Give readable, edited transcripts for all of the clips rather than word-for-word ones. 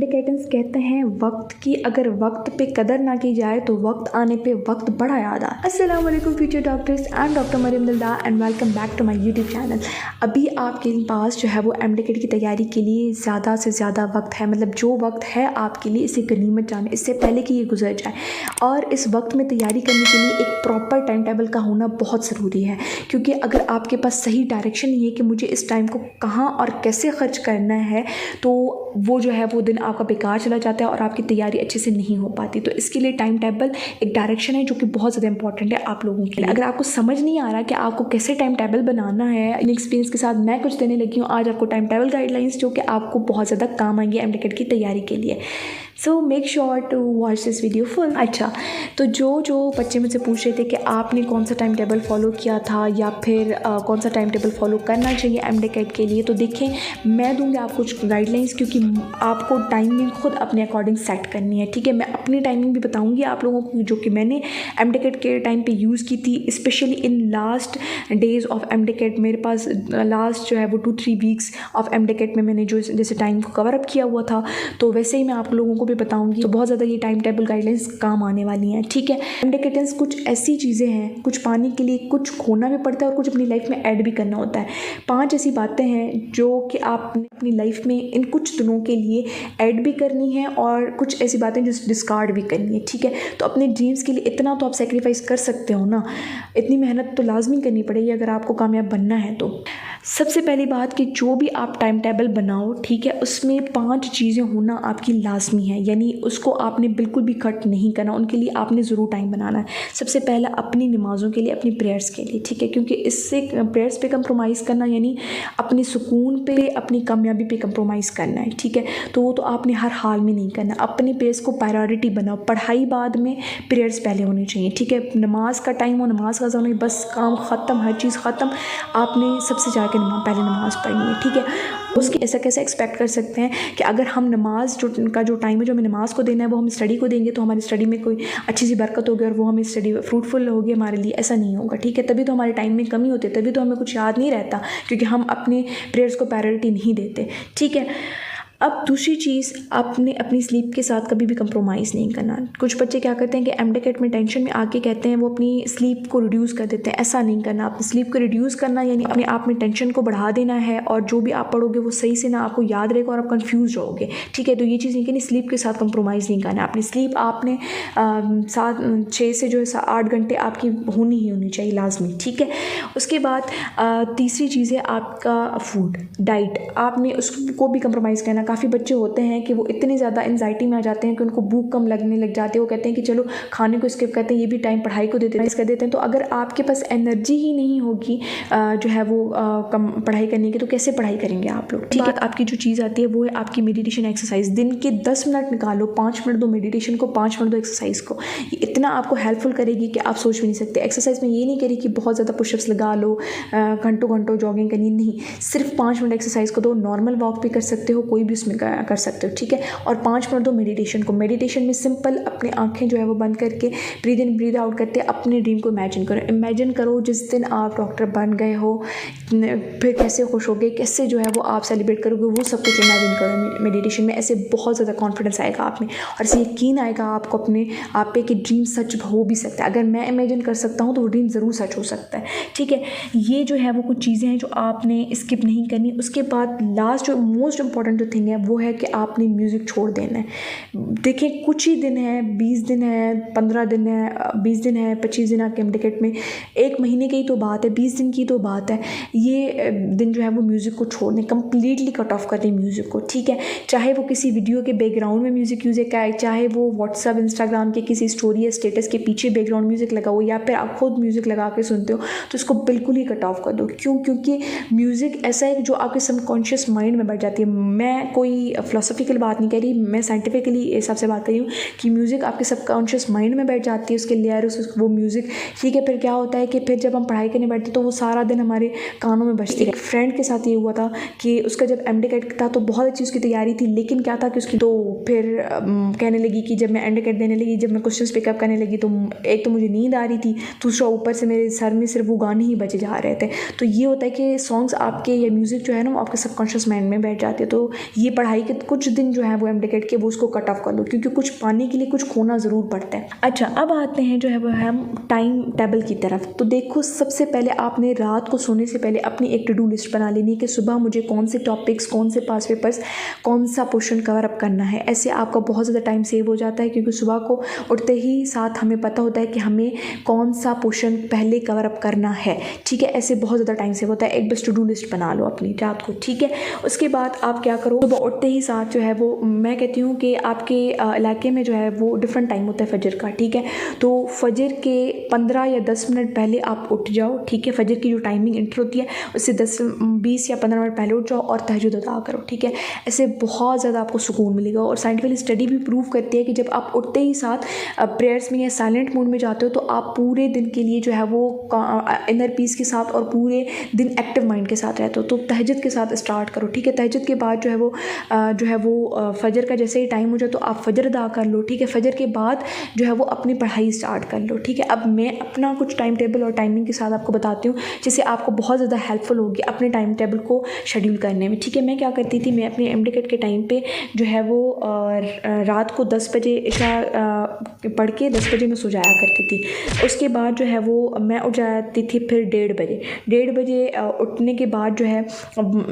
डेकेडेंस कहते हैं वक्त की अगर वक्त पे कदर ना की जाए तो वक्त आने पे वक्त बड़ा याद आता है। अस्सलाम वालेकुम future doctors, I am doctor Mariam Dildar and welcome back to my YouTube channel. अभी आपके पास जो है वो एमडीकेट की तैयारी के लिए ज़्यादा से ज़्यादा वक्त है, मतलब जो वक्त है आपके लिए इसे गनीमत जाने, इससे पहले कि ये गुजर जाए। और इस वक्त में तैयारी करने के लिए एक प्रॉपर टाइम टेबल का होना बहुत ज़रूरी है, क्योंकि अगर आपके पास सही डायरेक्शन नहीं है कि मुझे इस टाइम को कहाँ और कैसे खर्च करना है, तो वो जो है वो दिन आपका बेकार चला जाता है और आपकी तैयारी अच्छे से नहीं हो पाती। तो इसके लिए टाइम टेबल एक डायरेक्शन है जो कि बहुत ज़्यादा इंपॉर्टेंट है आप लोगों के लिए। अगर आपको समझ नहीं आ रहा कि आपको कैसे टाइम टेबल बनाना है, इन एक्सपीरियंस के साथ मैं कुछ देने लगी हूँ आज आपको टाइम टेबल गाइडलाइंस, जो कि आपको बहुत ज़्यादा काम आएंगे एमडीकेट की तैयारी के लिए। So make sure to watch this video full. अच्छा, तो जो बच्चे मुझसे पूछ रहे थे कि आपने कौन सा टाइम टेबल फॉलो किया था या फिर कौन सा टाइम टेबल फॉलो करना चाहिए एमडीकेट के लिए, तो देखें मैं दूंगी आपको कुछ गाइडलाइंस, क्योंकि आपको टाइमिंग खुद अपने अकॉर्डिंग सेट करनी है। ठीक है, मैं अपनी टाइमिंग भी बताऊंगी आप लोगों को जो कि मैंने एमडीकेट के टाइम पे यूज़ की थी, specially in last days of MDCAT. मेरे पास लास्ट जो है वो 2-3 वीक्स ऑफ एमडीकेट में मैंने जो जैसे टाइम को कवर अप किया हुआ था, तो वैसे ही मैं आप लोगों को भी बताऊंगी। तो बहुत ज़्यादा ये टाइम टेबल गाइडलाइंस काम आने वाली हैं। ठीक है, एमडीकेटेंस कुछ ऐसी चीज़ें हैं, कुछ पाने के लिए कुछ खोना भी पड़ता है और कुछ अपनी लाइफ में ऐड भी करना होता है। 5 ऐसी बातें हैं जो कि आपने अपनी लाइफ में इन कुछ दिनों के लिए ऐड भी करनी है और कुछ ऐसी बातें जो डिस्कार्ड भी करनी है। ठीक है, तो अपने ड्रीम्स के लिए इतना तो आप सेक्रीफाइस कर सकते हो ना, इतनी मेहनत तो लाजमी करनी पड़ेगी अगर आपको कामयाब बनना है। तो सबसे पहली बात कि जो भी आप टाइम टेबल बनाओ, ठीक है, उसमें 5 चीज़ें होना आपकी लाजमी है, यानी उसको आपने बिल्कुल भी कट नहीं करना, उनके लिए आपने ज़रूर टाइम बनाना है। सबसे पहला अपनी नमाज़ों के लिए, अपनी प्रेयर्स के लिए। ठीक है, क्योंकि इससे प्रेयर्स पे कंप्रोमाइज़ करना यानी अपने सुकून पे, अपनी कामयाबी पे कंप्रोमाइज़ करना है। ठीक है, तो वो तो आपने हर हाल में नहीं करना। अपनी प्रेयर्स को प्रायोरिटी बनाओ, पढ़ाई बाद में, प्रेयर्स पहले होनी चाहिए। ठीक है, नमाज का टाइम हो, नमाज का ज़माना, बस काम ख़त्म, हर चीज़ ख़त्म, आपने सबसे जाके पहले नमाज़ पढ़नी है। ठीक है, उसकी ऐसा कैसे एक्सपेक्ट कर सकते हैं कि अगर हम नमाज जो टाइम है जो हमें नमाज को देना है वो हम स्टडी को देंगे तो हमारी स्टडी में कोई अच्छी सी बरकत होगी और वो हमें स्टडी फ्रूटफुल होगी हमारे लिए, ऐसा नहीं होगा। ठीक है, तभी तो हमारे टाइम में कमी होती है, तभी तो हमें कुछ याद नहीं रहता, क्योंकि हम अपने प्रेयर्स को प्रायोरिटी नहीं देते। ठीक है, अब दूसरी चीज़, आपने अपनी स्लीप के साथ कभी भी कंप्रोमाइज़ नहीं करना। कुछ बच्चे क्या करते हैं कि एमडीकेट में टेंशन में आके कहते हैं वो अपनी स्लीप को रिड्यूस कर देते हैं। ऐसा नहीं करना। अपनी स्लीप को रिड्यूस करना यानी अपने आप में टेंशन को बढ़ा देना है, और जो भी आप पढ़ोगे वो सही से ना आपको याद रहेगा और आप कन्फ्यूज रहोगे। ठीक है, तो ये चीज़ नहीं कि स्लीप के साथ कंप्रोमाइज़ नहीं करना। अपनी स्लीप आपने 6 से जो है 8 घंटे आपकी होनी ही होनी चाहिए लाजमी। ठीक है, उसके बाद तीसरी चीज़ है आपका फूड, डाइट, आपने उसको भी कंप्रोमाइज़ करना। काफ़ी बच्चे होते हैं कि वो इतने ज़्यादा एंजाइटी में आ जाते हैं कि उनको भूख कम लगने लग जाती है, वो कहते हैं कि चलो खाने को स्किप करते हैं, ये भी टाइम पढ़ाई को देते हैं। तो अगर आपके पास एनर्जी ही नहीं होगी जो है वो कम पढ़ाई करने की, तो कैसे पढ़ाई करेंगे आप लोग। ठीक है, आपकी जो चीज़ आती है वो है आपकी मेडिटेशन एक्सरसाइज। दिन के 10 मिनट निकालो, 5 मिनट दो मेडिटेशन को, 5 मिनट दो एक्सरसाइज को। ये इतना आपको हेल्पफुल करेगी कि आप सोच भी नहीं सकते। एक्सरसाइज में ये नहीं करी कि बहुत ज़्यादा पुशअप्स लगा लो, घंटों घंटों जॉगिंग करनी, नहीं, सिर्फ 5 मिनट एक्सरसाइज को दो। नॉर्मल वॉक भी कर सकते हो, कोई भी उसमें कर सकते हो। ठीक है, और 5 मिनट दो मेडिटेशन को। मेडिटेशन में सिंपल अपने आंखें जो है वो बंद करके ब्रीद इन ब्रीद आउट करते अपने ड्रीम को इमेजिन करो जिस दिन आप डॉक्टर बन गए हो, फिर कैसे खुश हो गए, कैसे जो है वो आप सेलिब्रेट करोगे, वो सब कुछ इमेजिन करो मेडिटेशन में। ऐसे बहुत ज़्यादा कॉन्फिडेंस आएगा आप में और ऐसे यकीन आएगा आपको अपने आप पे कि ड्रीम सच हो भी सकता है। अगर मैं इमेजिन कर सकता हूँ तो वो ड्रीम ज़रूर सच हो सकता है। ठीक है, ये जो है वो कुछ चीज़ें हैं जो आपने स्किप नहीं करनी। उसके बाद लास्ट जो मोस्ट इंपॉर्टेंट जो थिंग है वो है कि आपने म्यूज़िक छोड़ देना है। देखिए, कुछ ही दिन है, 20 दिन है, 15 दिन है, 20 दिन है, 25 दिन आपके एमडीकेट में, 1 महीने की तो बात है, 20 दिन की तो बात है। ये दिन जो है वो म्यूज़िक को छोड़ने, कम्प्लीटली कट ऑफ कर दें म्यूज़िक को। ठीक है, चाहे वो किसी वीडियो के बैकग्राउंड में म्यूज़िक यूज़ है, चाहे वो व्हाट्सअप इंस्टाग्राम के किसी स्टोरी या स्टेटस के पीछे बैकग्राउंड म्यूज़िक लगा हो, या फिर आप खुद म्यूज़िक लगा के सुनते हो, तो इसको बिल्कुल ही कट ऑफ कर दो। क्यों? क्योंकि म्यूज़िक ऐसा है जो आपके सबकॉन्शियस माइंड में बैठ जाती है। मैं कोई फिलोसॉफिकल बात नहीं कह रही, मैं साइंटिफिकली हिसाब से बात कर रही हूँ कि म्यूज़िक आपके सबकॉन्शियस माइंड में बैठ जाती है, उसके लिरिक्स, वो म्यूज़िक। ठीक है, फिर क्या होता है कि फिर जब हम पढ़ाई करने बैठते तो वो सारा दिन हमारे कानों में बजती है। एक फ्रेंड के साथ ये हुआ था कि उसका जब एमडीकेट था तो बहुत अच्छी उसकी तैयारी थी, लेकिन क्या था कि उसकी तो फिर कहने लगी कि जब मैं एमडीकेट देने लगी, जब मैं क्वेश्चंस पिकअप करने लगी, तो एक तो मुझे नींद आ रही थी, दूसरा ऊपर से मेरे सर में सिर्फ वो गाने ही बजे जा रहे थे। तो ये होता है कि सॉन्ग्स आपके या म्यूज़िक जो है ना वो आपके सबकॉन्शियस माइंड में बैठ जाते हैं। तो ये पढ़ाई के कुछ दिन जो है वो एमडीकेट के वो उसको कट ऑफ कर लो, क्योंकि कुछ पाने के लिए कुछ खोना ज़रूर पड़ता है। अच्छा, अब आते हैं जो है वो हम टाइम टेबल की तरफ। तो देखो, सबसे पहले आपने रात को सोने से पहले अपनी एक टू डू लिस्ट बना लेनी है कि सुबह मुझे कौन से टॉपिक्स, कौन से पास पेपर्स, कौन सा पोर्शन कवर अप करना है। ऐसे आपका बहुत ज़्यादा टाइम सेव हो जाता है, क्योंकि सुबह को उठते ही साथ हमें पता होता है कि हमें कौन सा पोर्शन पहले कवर अप करना है। ठीक है, ऐसे बहुत ज़्यादा टाइम सेव होता है। एक बस टू डू लिस्ट बना लो अपनी रात को। ठीक है, उसके बाद आप क्या करो, सुबह उठते ही साथ जो है वो, मैं कहती हूँ कि आपके इलाके में जो है वो डिफरेंट टाइम होता है फजर का। ठीक है, तो फजर के 15 या 10 मिनट पहले आप उठ जाओ। ठीक है, फजर की जो टाइमिंग इंटर होती है उससे 20 या 15 मिनट पहले उठ जाओ और तहज्जुद अदा करो। ठीक है, ऐसे बहुत ज़्यादा आपको सुकून मिलेगा। और साइंटिफिक स्टडी भी प्रूव करती है कि जब आप उठते ही साथ प्रेयर्स में या साइलेंट मोड में जाते हो तो आप पूरे दिन के लिए जो है वो इनर पीस के साथ और पूरे दिन एक्टिव माइंड के साथ रहते हो। तो तहज्जुद के साथ स्टार्ट करो। ठीक है, तहज्जुद के बाद जो है वो फजर का जैसे ही टाइम हो जाए तो आप फजर अदा कर लो। ठीक है, फजर के बाद जो है वो अपनी पढ़ाई स्टार्ट कर लो। ठीक है, अब मैं अपना कुछ टाइम टेबल और टाइमिंग के साथ आपको बताती हूँ, जिससे आपको बहुत ज़्यादा हेल्पफुल होगी अपने टाइम टेबल को शेड्यूल करने में। ठीक है, मैं क्या करती थी, मैं अपने एमडीकेट के टाइम पे जो है वो रात को 10 बजे इशा पढ़ के 10 बजे मैं सो जाया करती थी। उसके बाद जो है वो मैं उठ जाती थी फिर 1:30 बजे उठने के बाद जो है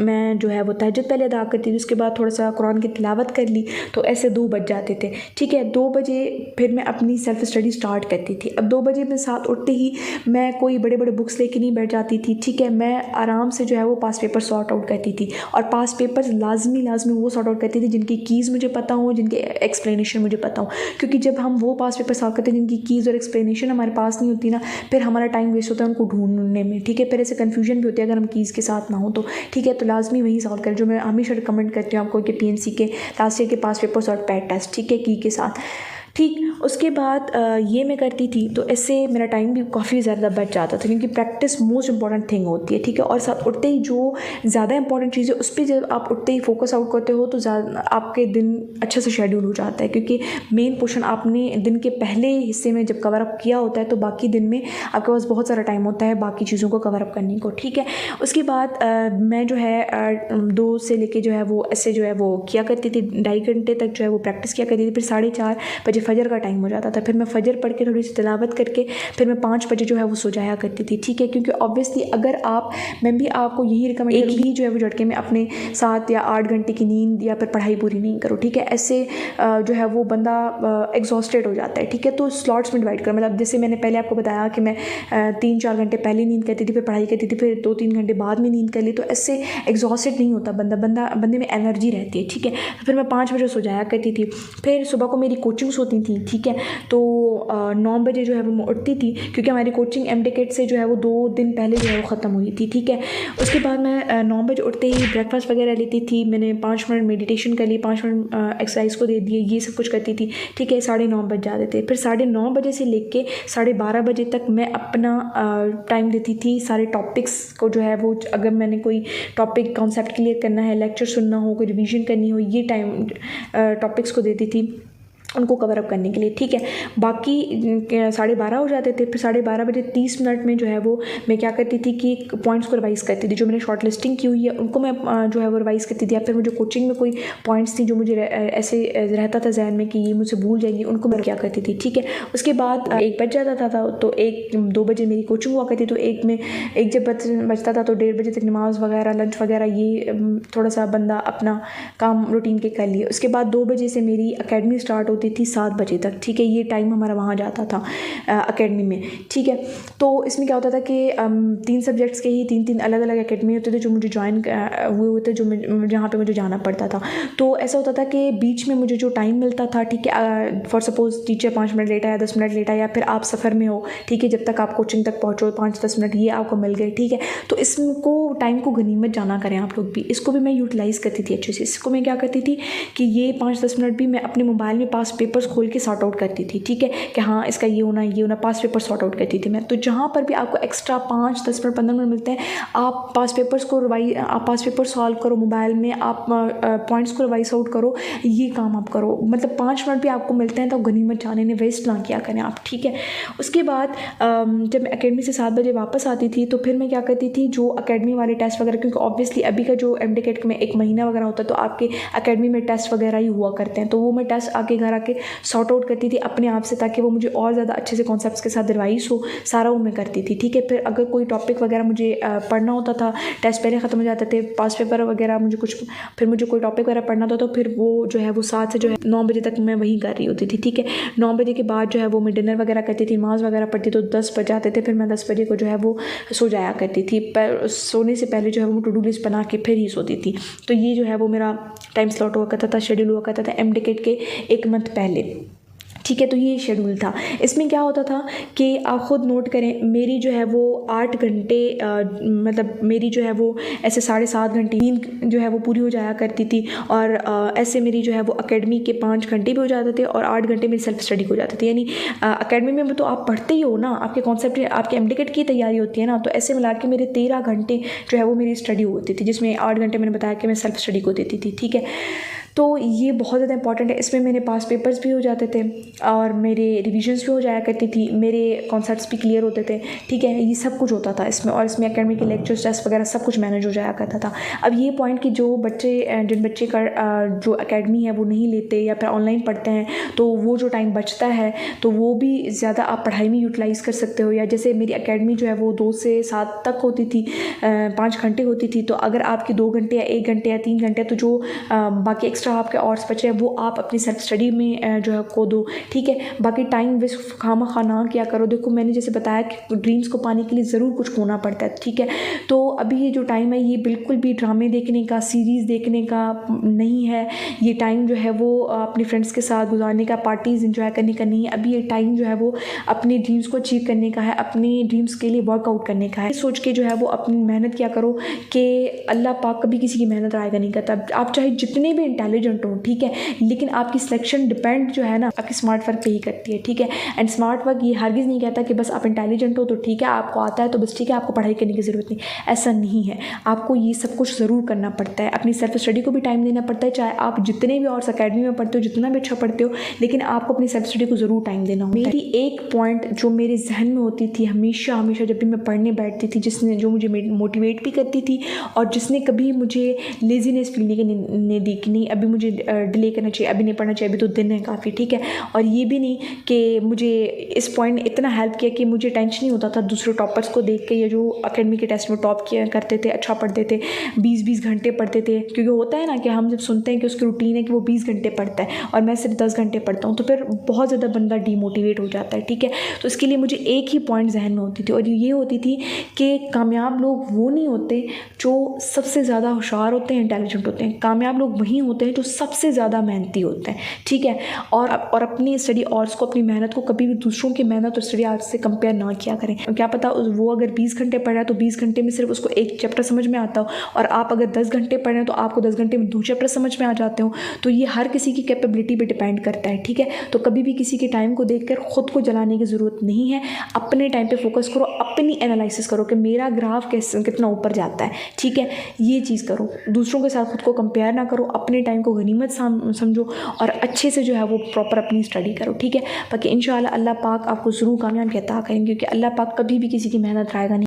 मैं जो है वो तहज्जुद पहले अदा करती थी। उसके बाद थोड़ा सा कुरान की तिलावत कर ली, तो ऐसे 2 बज जाते थे। ठीक है, 2 बजे फिर मैं अपनी सेल्फ स्टडी स्टार्ट करती थी। अब 2 बजे में साथ उठते ही मैं कोई बड़े बड़े बुक्स लेके नहीं बैठ जाती थी। ठीक है, मैं आराम से जो है वो पास पेपर सॉर्ट आउट करती थी, और पास पेपर्स लाजमी वो सॉर्ट आउट करती थी जिनकी कीज़ मुझे पता हो, जिनके एक्सप्लेनेशन मुझे पता हो। क्योंकि जब हम वो पास पेपर सॉल्व करते हैं जिनकी कीज़ और एक्सप्लेनेशन हमारे पास नहीं होती ना, फिर हमारा टाइम वेस्ट होता है उनको ढूंढने में। ठीक है, फिर ऐसे कन्फ्यूजन भी होती है अगर हम कीज़ के साथ ना हो तो। ठीक है, तो लाजमी वही सॉल्व करें जो मैं हमेशा रिकमेंड करती हूँ आपको कि पीएनसी के लास्ट ईयर के पास पेपर्स और पैड टेस्ट। ठीक है, की के साथ। ठीक, उसके बाद ये मैं करती थी, तो ऐसे मेरा टाइम भी काफ़ी ज़्यादा बच जाता था, क्योंकि प्रैक्टिस मोस्ट इंपॉर्टेंट थिंग होती है। ठीक है, और साथ उठते ही जो ज़्यादा इंपॉर्टेंट चीज़ है उस पर जब आप उठते ही फोकस आउट करते हो तो ज़्यादा आपके दिन अच्छे से शेड्यूल हो जाता है, क्योंकि मेन पोर्शन आपने दिन के पहले हिस्से में जब कवर अप किया होता है तो बाकी दिन में आपके पास बहुत सारा टाइम होता है बाकी चीज़ों को कवर अप करने को। ठीक है, उसके बाद मैं जो है 2 से लेके जो है वो ऐसे जो है वो किया करती थी, 2.5 घंटे तक जो है वो प्रैक्टिस किया करती थी। फिर 4:30 बजे फजर का टाइम हो जाता था, फिर मैं फजर पढ़ के थोड़ी सी तिलावत करके फिर मैं 5 बजे जो है वो सो जाया करती थी। ठीक है, क्योंकि ऑब्वियसली अगर मैं भी आपको यही रिकमेंड करूँगी ही जो है वो झटके में अपने 7 या 8 घंटे की नींद या फिर पढ़ाई पूरी नहीं करो। ठीक है, ऐसे जो है वो बंदा एग्जॉस्टेड हो जाता है। ठीक है, तो स्लॉट्स में डिवाइड करो। मतलब जैसे मैंने पहले आपको बताया कि मैं 3-4 घंटे पहले नींद करती थी, फिर पढ़ाई करती थी, फिर 2-3 घंटे बाद में नींद कर ली, तो ऐसे एग्जॉस्टेड नहीं होता बंदे में एनर्जी रहती है। ठीक है, फिर मैं 5 बजे सो जाया करती थी। फिर सुबह को मेरी कोचिंग्स होती थी। ठीक है, तो 9 बजे जो है वो मैं उठती थी, क्योंकि हमारी कोचिंग एमडीकेट से जो है वो 2 दिन पहले जो है वो ख़त्म हुई थी। ठीक है, उसके बाद मैं 9 बजे उठते ही ब्रेकफास्ट वगैरह लेती थी, मैंने 5 मिनट मेडिटेशन कर ली, 5 मिनट एक्सरसाइज को दे दिए, ये सब कुछ करती थी। ठीक है, 9:30 बज जाते थे। फिर 9:30 बजे से लेके 12:30 बजे तक मैं अपना टाइम देती थी सारे टॉपिक्स को जो है वो, अगर मैंने कोई टॉपिक कॉन्सेप्ट क्लियर करना है, लेक्चर सुनना हो, कोई रिवीजन करनी हो, ये टाइम टॉपिक्स को देती थी उनको कवर अप करने के लिए। ठीक है, बाकी 12:30 हो जाते थे। फिर 12:30 बजे 30 मिनट में जो है वो मैं क्या करती थी कि पॉइंट्स को रिवाइज़ करती थी, जो मैंने शॉर्ट लिस्टिंग की हुई है उनको मैं जो है वो रिवाइज़ करती थी, या फिर मुझे कोचिंग में कोई पॉइंट्स थी जो मुझे ऐसे रहता था जहन में कि ये मुझसे भूल जाएंगी, उनको मैं क्या करती थी। ठीक है, उसके बाद 1 बज जाता था, तो 1-2 बजे मेरी कोचिंग हुआ करती, तो 1 जब बजता था तो 1:30 बजे तक नमाज़ वगैरह, लंच वगैरह ये थोड़ा सा बंदा अपना काम रूटीन के कर लिए। उसके बाद 2 बजे से मेरी अकेडमी स्टार्ट होती थी 7 बजे तक। ठीक है, ये टाइम हमारा वहाँ जाता था अकेडमी में। ठीक है, तो इसमें क्या होता था कि 3 सब्जेक्ट्स के ही 3-3 अलग-अलग अकेडमी होते थे जो मुझे ज्वाइन हुए थे, जो जहाँ पे मुझे जाना पड़ता था। तो ऐसा होता था कि बीच में मुझे जो टाइम मिलता था, ठीक है, for suppose teacher 5 minute late आया, 10 मिनट लेट आया, फिर आप सफ़र में हो, ठीक है, जब तक आप कोचिंग तक पहुँचो 5-10 मिनट ये आपको मिल गए। ठीक है, तो इसको टाइम को गनीमत जाना करें आप लोग भी, इसको भी मैं यूटिलाइज़ करती थी अच्छे से। इसको मैं क्या करती थी कि ये 5-10 मिनट भी मैं अपने मोबाइल में पास पास पेपर्स खोल के सॉर्ट आउट करती थी, ठीक है, कि हाँ इसका ये होना पास पेपर सॉर्ट आउट करती थी मैं। तो जहाँ पर भी आपको एक्स्ट्रा 5, 10 मिनट, 15 मिनट मिलते हैं, आप पास पेपर सॉल्व करो मोबाइल में, आप पॉइंट्स को रिवाइज आउट करो, ये काम आप करो। मतलब 5 मिनट भी आपको मिलते हैं तो गनीमत जाने ने वेस्ट ना किया करें आप, ठीक है। उसके बाद जब मैं एकेडमी से 7 बजे वापस आती थी तो फिर मैं क्या करती थी, जो एकेडमी वाले टेस्ट वगैरह, क्योंकि ऑब्वियसली अभी का जो MDCAT में 1 महीना वगैरह होता है तो आपके एकेडमी में टेस्ट वगैरह ही हुआ करते हैं, तो वो मैं टेस्ट आके घर आके सॉर्ट आउट करती थी अपने आप से, ताकि वो मुझे और ज़्यादा अच्छे से कॉन्सेप्ट्स के साथ रिवाइज हो, सारा वो मैं करती थी, ठीक है। फिर अगर कोई टॉपिक वगैरह मुझे पढ़ना होता था, टेस्ट पहले ख़त्म हो जाते थे, पास पेपर वगैरह फिर मुझे कोई टॉपिक वगैरह पढ़ना था तो फिर वो जो है वो 7 से जो है 9 बजे तक मैं वही कर रही होती थी, ठीक है। 9 बजे के बाद जो है वो मैं डिनर वगैरह करती थी, नमाज़ वगैरह पढ़ती, तो 10 बज जाते थे। फिर मैं 10 बजे को जो है वो सो जाया करती थी, पर सोने से पहले जो है वो टू डू लिस्ट बना के फिर ही सोती थी। तो ये जो है वो मेरा टाइम स्लॉट हुआ करता था, शेड्यूल हुआ करता था MDCAT के 1 मंथ पहले, ठीक है। तो ये शेड्यूल था। इसमें क्या होता था कि आप ख़ुद नोट करें, मेरी जो है वो 8 घंटे मतलब मेरी जो है वो ऐसे 7.5 घंटे नींद जो है वो पूरी हो जाया करती थी, और ऐसे मेरी जो है वो एकेडमी के 5 घंटे भी हो जाते थे और 8 घंटे मेरी सेल्फ स्टडी हो जाती थी। यानी एकेडमी में तो आप पढ़ते ही हो ना, आपके कॉन्सेप्ट, आपके MDCAT की तैयारी होती है ना, तो ऐसे मिला के मेरे 13 घंटे जो है वो मेरी स्टडी होती थी, जिसमें 8 घंटे मैंने बताया कि मैं सेल्फ स्टडी को देती थी, ठीक है। तो ये बहुत ज़्यादा इंपॉर्टेंट है। इसमें मेरे पास पेपर्स भी हो जाते थे और मेरे रिविजन्स भी हो जाया करती थी, मेरे कॉन्सेप्ट्स भी क्लियर होते थे, ठीक है। ये सब कुछ होता था इसमें, और इसमें एकेडमी के लेक्चर्स, टेस्ट वगैरह सब कुछ मैनेज हो जाया करता था। अब ये पॉइंट कि जिन बच्चे का जो एकेडमी है वो नहीं लेते या फिर ऑनलाइन पढ़ते हैं, तो वो जो टाइम बचता है तो वो भी ज़्यादा आप पढ़ाई में यूटिलाइज़ कर सकते हो। या जैसे मेरी एकेडमी जो है वो 2 से 7 तक होती थी, 5 घंटे होती थी, तो अगर आपकी 2 घंटे या 1 घंटे या 3 घंटे, तो जो बाकी एक्स्ट्रा आपके और बचे हैं वो आप अपनी सेल्फ स्टडी में जो है को दो, ठीक है। बाकी टाइम वेस्ट खामा ना किया करो। देखो मैंने जैसे बताया कि ड्रीम्स को पाने के लिए ज़रूर कुछ खोना पड़ता है, ठीक है। तो अभी ये जो टाइम है ये बिल्कुल भी ड्रामे देखने का, सीरीज़ देखने का नहीं है। ये टाइम जो है वो अपने फ्रेंड्स के साथ गुजारने का, पार्टीज़ इंजॉय करने का नहीं है। अभी ये टाइम जो है वो अपने ड्रीम्स को अचीव करने का है, अपने ड्रीम्स के लिए वर्कआउट करने का है। सोच के जो है वो अपनी मेहनत किया करो कि अल्लाह पाक कभी किसी की मेहनत रायगा नहीं करता। आप चाहे जितने भी इंटेलिजेंट हो, ठीक है, लेकिन आपकी सिलेक्शन डिपेंड जो है ना आपकी स्मार्ट वर्क पे ही करती है, ठीक है। एंड स्मार्ट वर्क ये हरगिज़ नहीं कहता कि बस आप इंटेलिजेंट हो तो ठीक है, आपको आता है तो बस ठीक है, आपको पढ़ाई करने की ज़रूरत नहीं, ऐसा नहीं है। आपको ये सब कुछ ज़रूर करना पड़ता है, अपनी सेल्फ स्टडी को भी टाइम देना पड़ता है, चाहे आप जितने भी और अकेडमी में पढ़ते हो, जितना भी अच्छा पढ़ते हो, लेकिन आपको अपनी सेल्फ स्टडी को ज़रूर टाइम देना होता है। मेरी एक पॉइंट जो मेरे जहन में होती थी हमेशा जब भी मैं पढ़ने बैठती थी, जो मुझे मोटिवेट भी करती थी और जिसने कभी मुझे लेजीनेस फील नहीं दी कि नहीं अभी मुझे डिले करना चाहिए, अभी नहीं पढ़ना चाहिए, अभी तो दिन है काफ़ी, ठीक है। और ये भी नहीं कि मुझे इस पॉइंट ने इतना हेल्प किया कि मुझे टेंशन नहीं होता था दूसरे टॉपर्स को देख के, या जो एकेडमी के टेस्ट में टॉप किया करते थे, अच्छा पढ़ते थे, 20-20 घंटे पढ़ते थे। क्योंकि होता है ना कि हम जब सुनते हैं कि उसकी रूटीन है कि वो 20 घंटे पढ़ता है और मैं सिर्फ 10 घंटे पढ़ता हूँ, तो फिर बहुत ज़्यादा बंदा डीमोटिवेट हो जाता है, ठीक है। तो इसके लिए मुझे एक ही पॉइंट जहन में होती थी, और ये होती थी कि कामयाब लोग वो नहीं होते जो सबसे ज़्यादा होशियार होते हैं, इंटेलिजेंट होते हैं। कामयाब लोग वही होते हैं जो सबसे ज़्यादा मेहनती होते हैं, ठीक है। और अपनी स्टडी आवर्स को, अपनी मेहनत को कभी भी दूसरों की मेहनत और स्टडी आवर्स से कंपेयर ना किया करें। क्या पता वो अगर 20 घंटे पढ़ रहा है तो 20 घंटे में सिर्फ उसको एक चैप्टर समझ में आता हो, और आप अगर 10 घंटे पढ़ रहे हैं तो आपको 10 घंटे में 2 चैप्टर समझ में आ जाते हो। तो ये हर किसी की कैपेबिलिटी पे डिपेंड करता है, ठीक है। तो कभी भी किसी के टाइम को देखकर खुद को जलाने की ज़रूरत नहीं है। अपने टाइम पे फोकस करो, अपनी एनालिसिस करो कि मेरा ग्राफ कितना ऊपर जाता है, ठीक है। ये चीज़ करो, दूसरों के साथ खुद को कंपेयर ना करो, अपने टाइम को गनीमत समझो और अच्छे से जो है वो प्रॉपर अपनी स्टडी करो, ठीक है। बाकी इंशाल्लाह अल्लाह पाक आपको ज़रूर कामयाबी अता करेंगे, क्योंकि अल्लाह पाक कभी भी किसी की मेहनत रायगा नहीं।